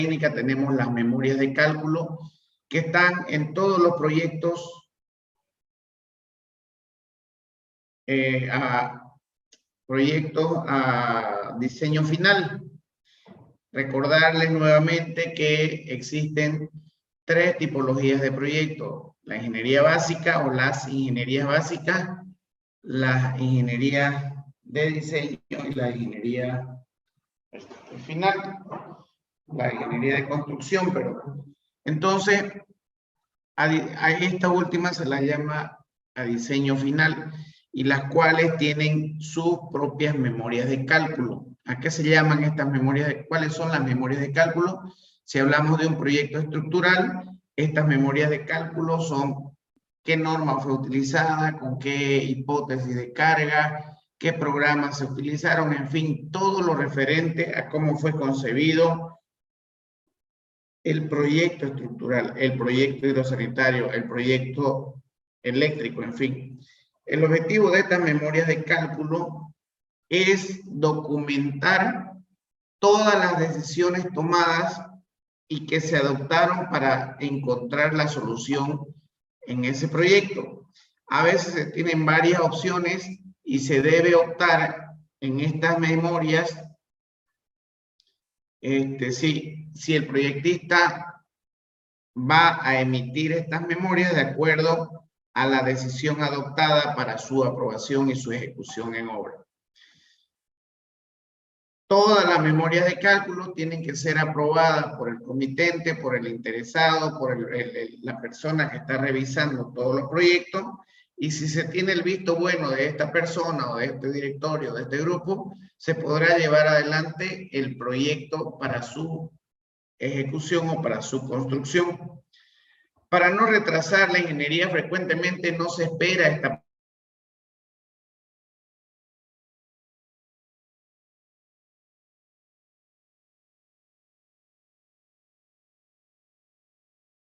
técnica tenemos las memorias de cálculo que están en todos los proyectos a diseño final. Recordarles nuevamente que existen 3 tipologías de proyectos: la ingeniería básica o las ingenierías básicas, la ingeniería de diseño y la ingeniería final, la ingeniería de construcción. Pero entonces a esta última se la llama a diseño final, y las cuales tienen sus propias memorias de cálculo. ¿A qué se llaman estas memorias? ¿Cuáles son las memorias de cálculo? Si hablamos de un proyecto estructural, estas memorias de cálculo son qué norma fue utilizada, con qué hipótesis de carga, qué programas se utilizaron, en fin, todo lo referente a cómo fue concebido el proyecto estructural, el proyecto hidrosanitario, el proyecto eléctrico, en fin. El objetivo de estas memorias de cálculo es documentar todas las decisiones tomadas y que se adoptaron para encontrar la solución en ese proyecto. A veces se tienen varias opciones y se debe optar en estas memorias si el proyectista va a emitir estas memorias de acuerdo a la decisión adoptada para su aprobación y su ejecución en obra. Todas las memorias de cálculo tienen que ser aprobadas por el comitente, por el interesado, por la persona que está revisando todos los proyectos, y si se tiene el visto bueno de esta persona o de este directorio, de este grupo, se podrá llevar adelante el proyecto para su ejecución o para su construcción. Para no retrasar la ingeniería, frecuentemente no se espera esta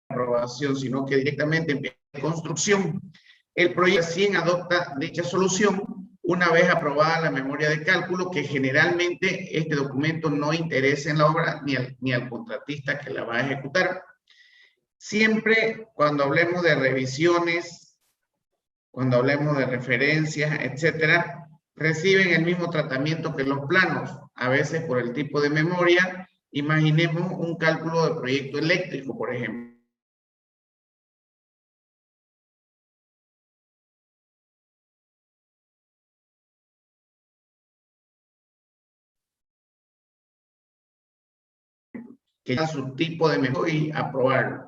aprobación, sino que directamente empieza la construcción. El proyecto recién adopta dicha solución una vez aprobada la memoria de cálculo, que generalmente este documento no interesa en la obra ni al contratista que la va a ejecutar. Siempre cuando hablemos de revisiones, cuando hablemos de referencias, etcétera, reciben el mismo tratamiento que los planos, a veces por el tipo de memoria. Imaginemos un cálculo de proyecto eléctrico, por ejemplo. Que ya su tipo de memoria y aprobarlo.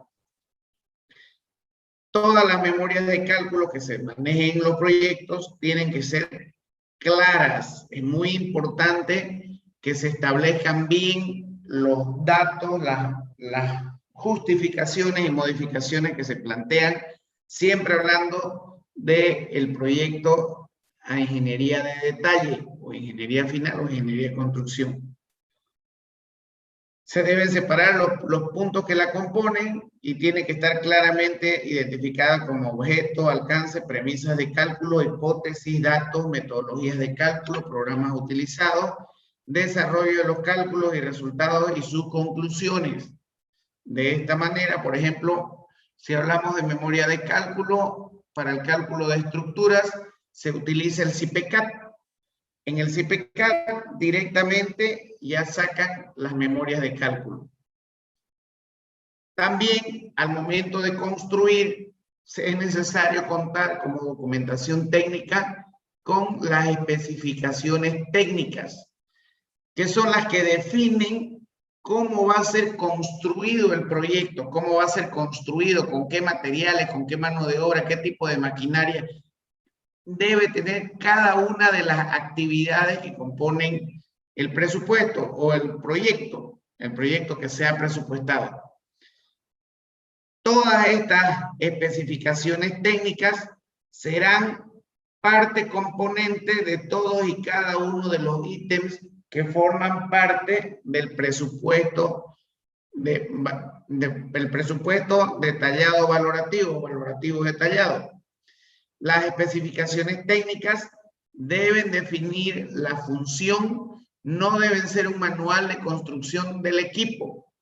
Todas las memorias de cálculo que se manejen en los proyectos tienen que ser claras. Es muy importante que se establezcan bien los datos, las justificaciones y modificaciones que se plantean, siempre hablando del proyecto a ingeniería de detalle, o ingeniería final, o ingeniería de construcción. Se deben separar los puntos que la componen y tiene que estar claramente identificada como objeto, alcance, premisas de cálculo, hipótesis, datos, metodologías de cálculo, programas utilizados, desarrollo de los cálculos y resultados y sus conclusiones. De esta manera, por ejemplo, si hablamos de memoria de cálculo, para el cálculo de estructuras se utiliza el CIPECAT. En el CIPECAT directamente ya sacan las memorias de cálculo. También al momento de construir es necesario contar como documentación técnica con las especificaciones técnicas, que son las que definen cómo va a ser construido el proyecto, cómo va a ser construido, con qué materiales, con qué mano de obra, qué tipo de maquinaria debe tener cada una de las actividades que componen el presupuesto o el proyecto que sea presupuestado. Todas estas especificaciones técnicas serán parte componente de todos y cada uno de los ítems que forman parte del presupuesto, del presupuesto detallado valorativo detallado. Las especificaciones técnicas deben definir la función, no deben ser un manual de construcción del equipo.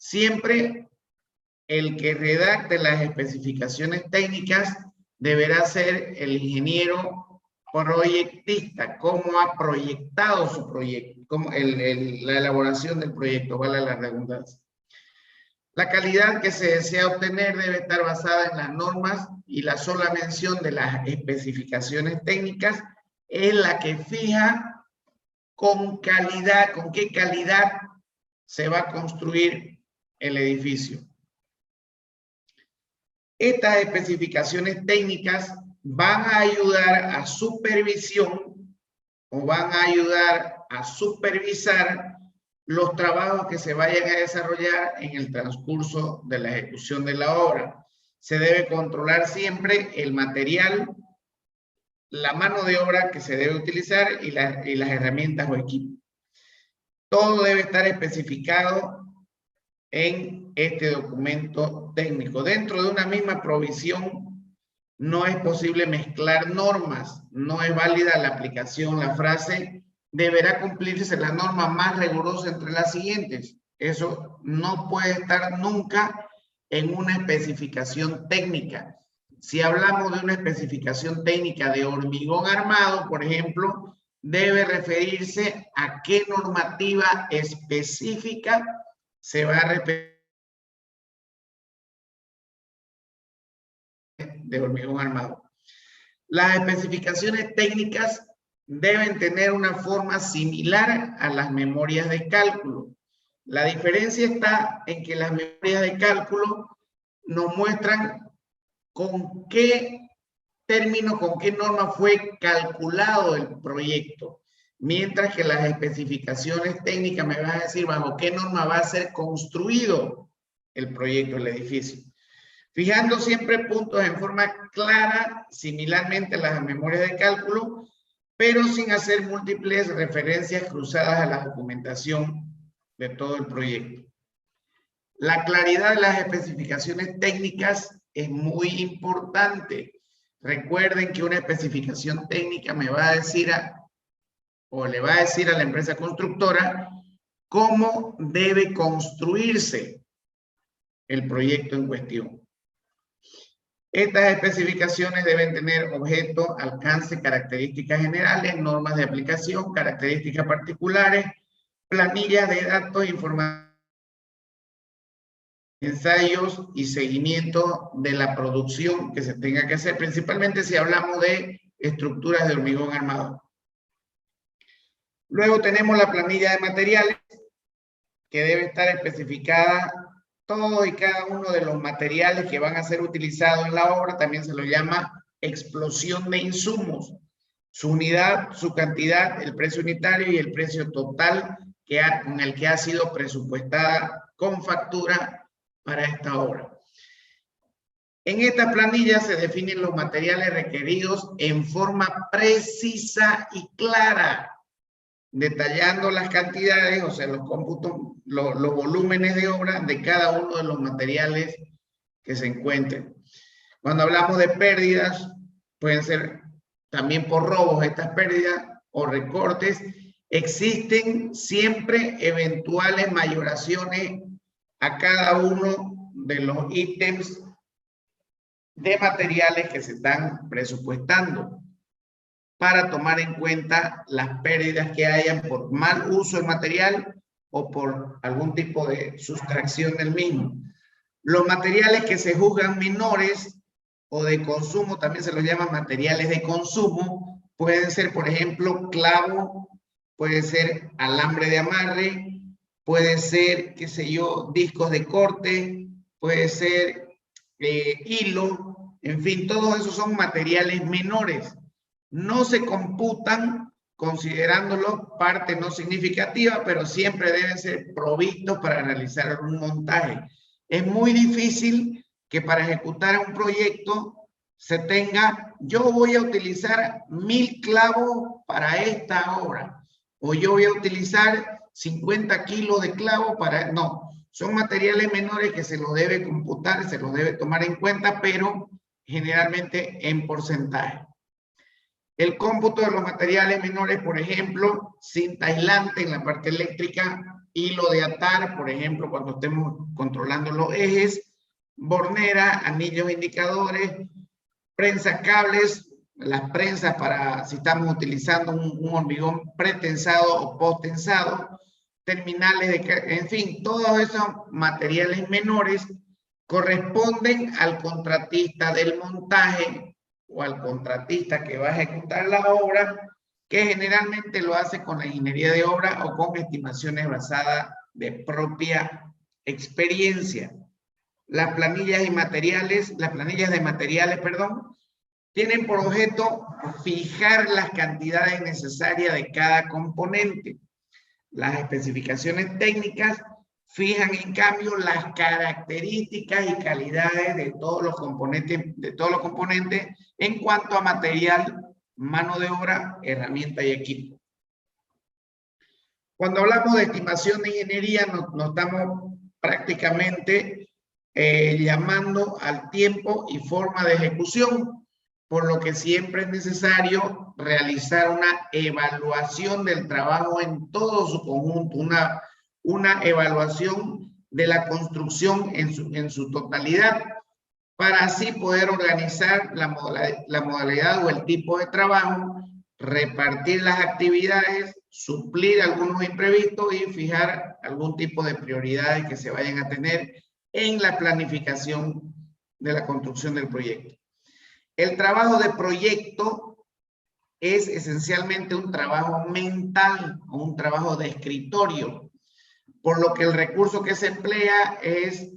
Siempre el que redacte las especificaciones técnicas deberá ser el ingeniero proyectista, cómo ha proyectado su proyecto, como la elaboración del proyecto, vale la redundancia. La calidad que se desea obtener debe estar basada en las normas y la sola mención de las especificaciones técnicas es la que fija con calidad, con qué calidad se va a construir el edificio. Estas especificaciones técnicas van a ayudar a supervisión o van a ayudar a supervisar los trabajos que se vayan a desarrollar en el transcurso de la ejecución de la obra. Se debe controlar siempre el material, la mano de obra que se debe utilizar y las herramientas o equipos. Todo debe estar especificado en este documento técnico. Dentro de una misma provisión no es posible mezclar normas, no es válida la aplicación. La frase deberá cumplirse la norma más rigurosa entre las siguientes. Eso no puede estar nunca en una especificación técnica. Si hablamos de una especificación técnica de hormigón armado, por ejemplo, debe referirse a qué normativa específica se va a repetir de hormigón armado. Las especificaciones técnicas deben tener una forma similar a las memorias de cálculo. La diferencia está en que las memorias de cálculo nos muestran con qué término, con qué norma fue calculado el proyecto, mientras que las especificaciones técnicas me van a decir bajo qué norma va a ser construido el proyecto, el edificio. Fijando siempre puntos en forma clara, similarmente a las memorias de cálculo, pero sin hacer múltiples referencias cruzadas a la documentación de todo el proyecto. La claridad de las especificaciones técnicas es muy importante. Recuerden que una especificación técnica me va a decir o le va a decir a la empresa constructora cómo debe construirse el proyecto en cuestión. Estas especificaciones deben tener objeto, alcance, características generales, normas de aplicación, características particulares, planillas de datos, información, ensayos y seguimiento de la producción que se tenga que hacer, principalmente si hablamos de estructuras de hormigón armado. Luego tenemos la planilla de materiales, que debe estar especificada todo y cada uno de los materiales que van a ser utilizados en la obra. También se lo llama explosión de insumos. Su unidad, su cantidad, el precio unitario y el precio total con el que ha sido presupuestada con factura para esta obra. En esta planilla se definen los materiales requeridos en forma precisa y clara, detallando las cantidades, o sea, los cómputos, los volúmenes de obra de cada uno de los materiales que se encuentren. Cuando hablamos de pérdidas, pueden ser también por robos estas pérdidas o recortes. Existen siempre eventuales mayoraciones a cada uno de los ítems de materiales que se están presupuestando, para tomar en cuenta las pérdidas que hayan por mal uso del material o por algún tipo de sustracción del mismo. Los materiales que se juzgan menores o de consumo, también se los llaman materiales de consumo, pueden ser, por ejemplo, clavo, puede ser alambre de amarre, puede ser, qué sé yo, discos de corte, puede ser hilo, en fin, todos esos son materiales menores. No se computan considerándolos parte no significativa, pero siempre deben ser provistos para realizar un montaje. Es muy difícil que para ejecutar un proyecto se tenga, yo voy a utilizar 1000 clavos para esta obra, o yo voy a utilizar 50 kilos de clavos para, no, son materiales menores que se los debe computar, se los debe tomar en cuenta, pero generalmente en porcentaje. El cómputo de los materiales menores, por ejemplo, cinta aislante en la parte eléctrica, hilo de atar, por ejemplo, cuando estemos controlando los ejes, bornera, anillos indicadores, prensa cables, las prensas para si estamos utilizando un hormigón pretensado o posttensado, terminales de, en fin, todos esos materiales menores corresponden al contratista del montaje o al contratista que va a ejecutar la obra, que generalmente lo hace con la ingeniería de obra o con estimaciones basadas de propia experiencia. Las planillas de materiales, perdón, tienen por objeto fijar las cantidades necesarias de cada componente. Las especificaciones técnicas fijan en cambio las características y calidades de todos los componentes en cuanto a material, mano de obra, herramienta y equipo. Cuando hablamos de estimación de ingeniería, nos estamos prácticamente llamando al tiempo y forma de ejecución, por lo que siempre es necesario realizar una evaluación del trabajo en todo su conjunto, una evaluación de la construcción en su totalidad, para así poder organizar la modalidad o el tipo de trabajo, repartir las actividades, suplir algunos imprevistos y fijar algún tipo de prioridades que se vayan a tener en la planificación de la construcción del proyecto. El trabajo de proyecto es esencialmente un trabajo mental o un trabajo de escritorio, por lo que el recurso que se emplea es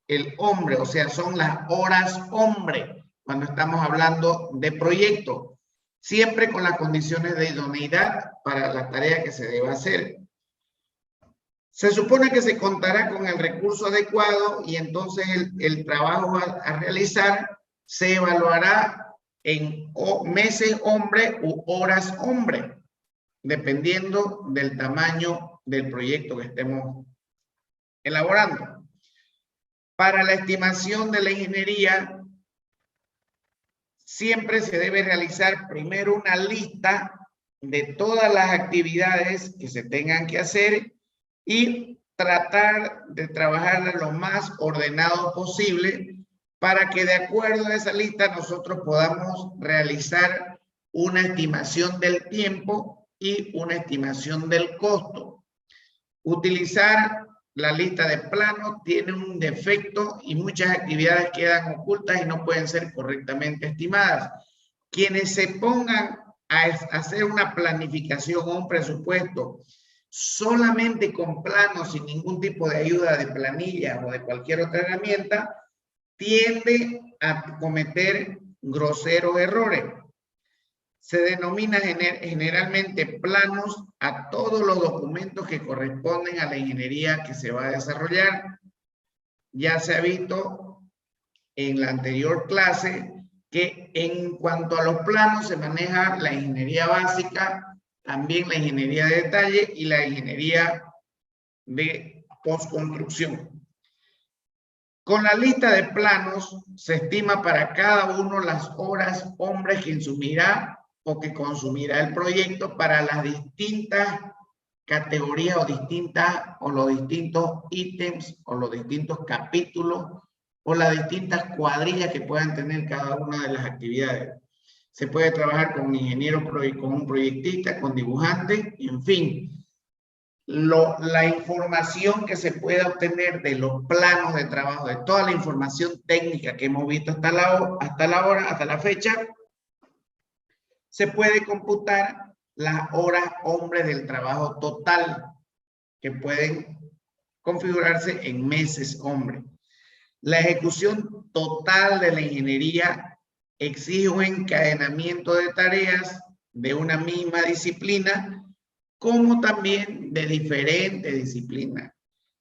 el hombre, o sea, son las horas hombre cuando estamos hablando de proyecto, siempre con las condiciones de idoneidad para la tarea que se deba hacer. Se supone que se contará con el recurso adecuado y entonces el trabajo a realizar se evaluará en meses hombre u horas hombre, dependiendo del tamaño del proyecto que estemos elaborando. Para la estimación de la ingeniería, siempre se debe realizar primero una lista de todas las actividades que se tengan que hacer y tratar de trabajarla lo más ordenado posible para que de acuerdo a esa lista nosotros podamos realizar una estimación del tiempo y una estimación del costo. Utilizar la lista de planos tiene un defecto y muchas actividades quedan ocultas y no pueden ser correctamente estimadas. Quienes se pongan a hacer una planificación o un presupuesto solamente con planos, sin ningún tipo de ayuda de planilla o de cualquier otra herramienta, tiende a cometer groseros errores. Se denomina generalmente planos a todos los documentos que corresponden a la ingeniería que se va a desarrollar. Ya se ha visto en la anterior clase que en cuanto a los planos se maneja la ingeniería básica, también la ingeniería de detalle y la ingeniería de postconstrucción. Con la lista de planos se estima para cada uno las horas hombres que insumirá o que consumirá el proyecto para las distintas categorías o los distintos ítems o los distintos capítulos o las distintas cuadrillas que puedan tener cada una de las actividades. Se puede trabajar con un ingeniero, con un proyectista, con dibujante, en fin. La información que se pueda obtener de los planos de trabajo, de toda la información técnica que hemos visto hasta la fecha, se puede computar las horas hombres del trabajo total, que pueden configurarse en meses hombre. La ejecución total de la ingeniería exige un encadenamiento de tareas de una misma disciplina, como también de diferentes disciplinas.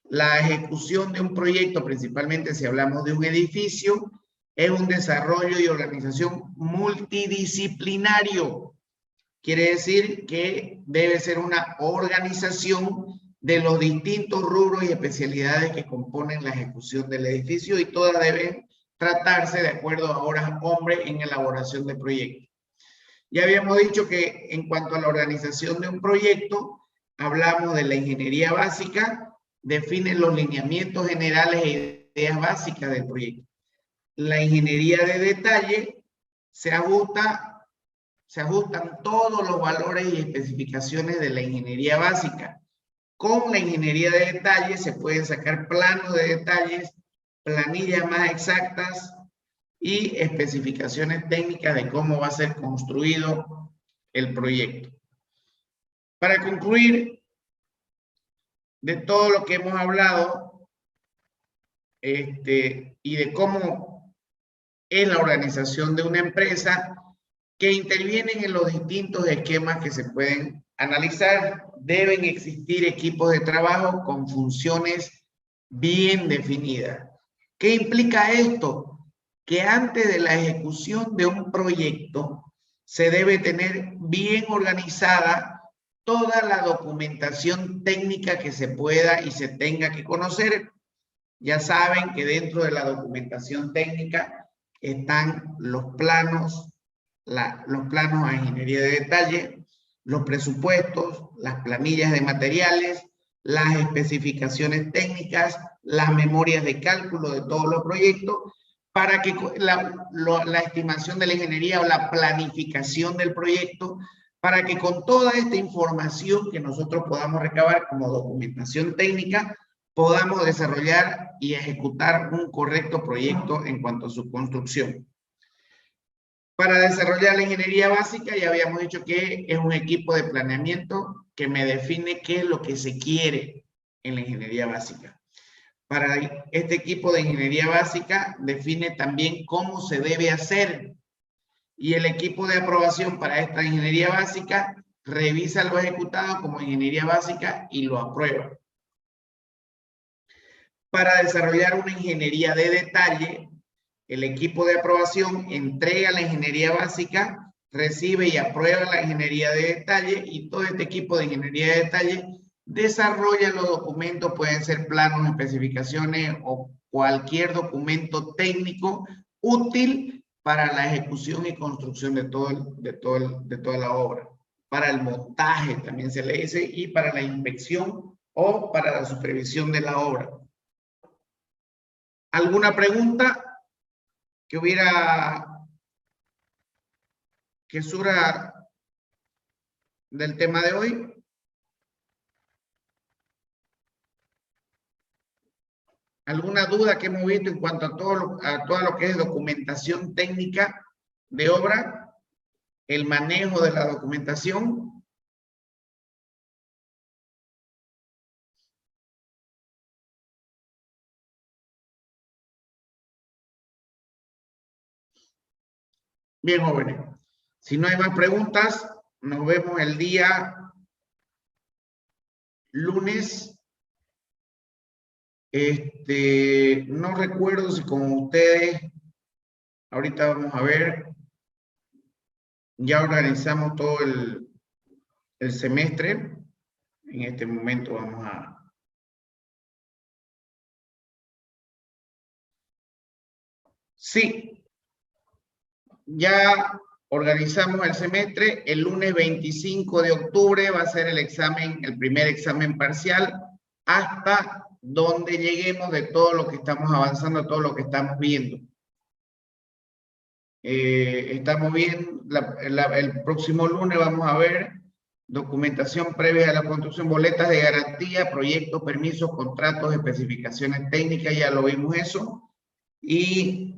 La ejecución de un proyecto, principalmente si hablamos de un edificio, es un desarrollo y organización multidisciplinario. Quiere decir que debe ser una organización de los distintos rubros y especialidades que componen la ejecución del edificio y todas deben tratarse de acuerdo a horas hombre en elaboración de proyectos. Ya habíamos dicho que en cuanto a la organización de un proyecto, hablamos de la ingeniería básica, define los lineamientos generales e ideas básicas del proyecto. La ingeniería de detalle se ajustan todos los valores y especificaciones de la ingeniería básica. Con la ingeniería de detalle se pueden sacar planos de detalles, planillas más exactas y especificaciones técnicas de cómo va a ser construido el proyecto. Para concluir, de todo lo que hemos hablado y de cómo es la organización de una empresa, que intervienen en los distintos esquemas que se pueden analizar, deben existir equipos de trabajo con funciones bien definidas. ¿Qué implica esto? Que antes de la ejecución de un proyecto se debe tener bien organizada toda la documentación técnica que se pueda y se tenga que conocer. Ya saben que dentro de la documentación técnica están los planos a ingeniería de detalle, los presupuestos, las planillas de materiales, las especificaciones técnicas, las memorias de cálculo de todos los proyectos, para que la estimación de la ingeniería o la planificación del proyecto, para que con toda esta información que nosotros podamos recabar como documentación técnica, podamos desarrollar y ejecutar un correcto proyecto en cuanto a su construcción. Para desarrollar la ingeniería básica, ya habíamos dicho que es un equipo de planeamiento que me define qué es lo que se quiere en la ingeniería básica. Para este equipo de ingeniería básica define también cómo se debe hacer. Y el equipo de aprobación para esta ingeniería básica revisa lo ejecutado como ingeniería básica y lo aprueba. Para desarrollar una ingeniería de detalle, el equipo de aprobación entrega la ingeniería básica, recibe y aprueba la ingeniería de detalle, y todo este equipo de ingeniería de detalle desarrolla los documentos, pueden ser planos, especificaciones o cualquier documento técnico útil para la ejecución y construcción de toda la obra. Para el montaje también se le dice, y para la inspección o para la supervisión de la obra. ¿Alguna pregunta que surja del tema de hoy? ¿Alguna duda que hemos visto en cuanto a todo lo que es documentación técnica de obra, el manejo de la documentación? Bien, jóvenes. Si no hay más preguntas, nos vemos el día lunes. No recuerdo si con ustedes, ahorita vamos a ver, ya organizamos todo el semestre. En este momento vamos a... Sí, ya organizamos el semestre. El lunes 25 de octubre va a ser el primer examen parcial, hasta donde lleguemos de todo lo que estamos avanzando, todo lo que estamos viendo. Estamos viendo, el próximo lunes vamos a ver documentación previa a la construcción, boletas de garantía, proyectos, permisos, contratos, especificaciones técnicas, ya lo vimos eso. Y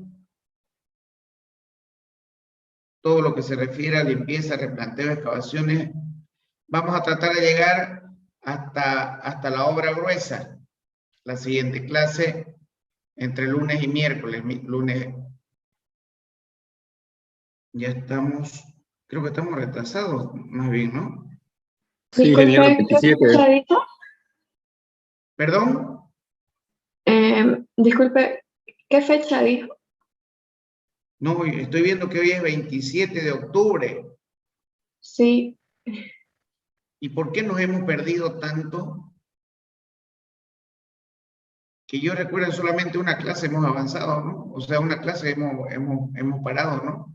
todo lo que se refiere a limpieza, replanteo, excavaciones. Vamos a tratar de llegar hasta la obra gruesa. La siguiente clase, entre lunes y miércoles. Lunes ya estamos, creo que estamos retrasados, más bien, ¿no? Sí, ingeniero, 27. ¿Perdón? Disculpe, ¿qué fecha dijo? No, estoy viendo que hoy es 27 de octubre. Sí. ¿Y por qué nos hemos perdido tanto? Que yo recuerdo solamente una clase hemos avanzado, ¿no? O sea, una clase hemos parado, ¿no?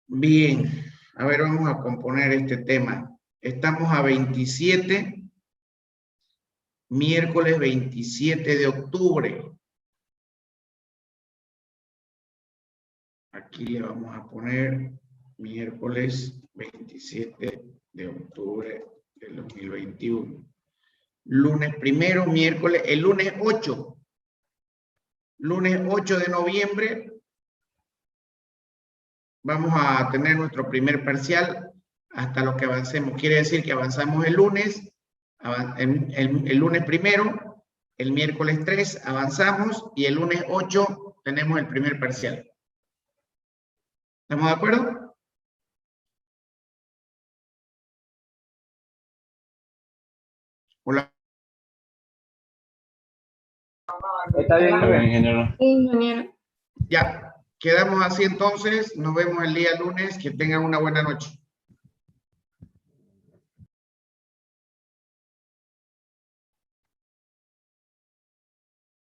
Bien. A ver, vamos a componer este tema. Estamos a 27, miércoles 27 de octubre. Aquí le vamos a poner miércoles 27 de octubre del 2021. Lunes primero, miércoles, el lunes 8. Lunes 8 de noviembre vamos a tener nuestro primer parcial hasta lo que avancemos. Quiere decir que avanzamos el lunes, el lunes primero, el miércoles 3 avanzamos y el lunes 8 tenemos el primer parcial. ¿Estamos de acuerdo? Hola. Está bien, ingeniero. Ingeniero. Ya, quedamos así entonces. Nos vemos el día lunes. Que tengan una buena noche.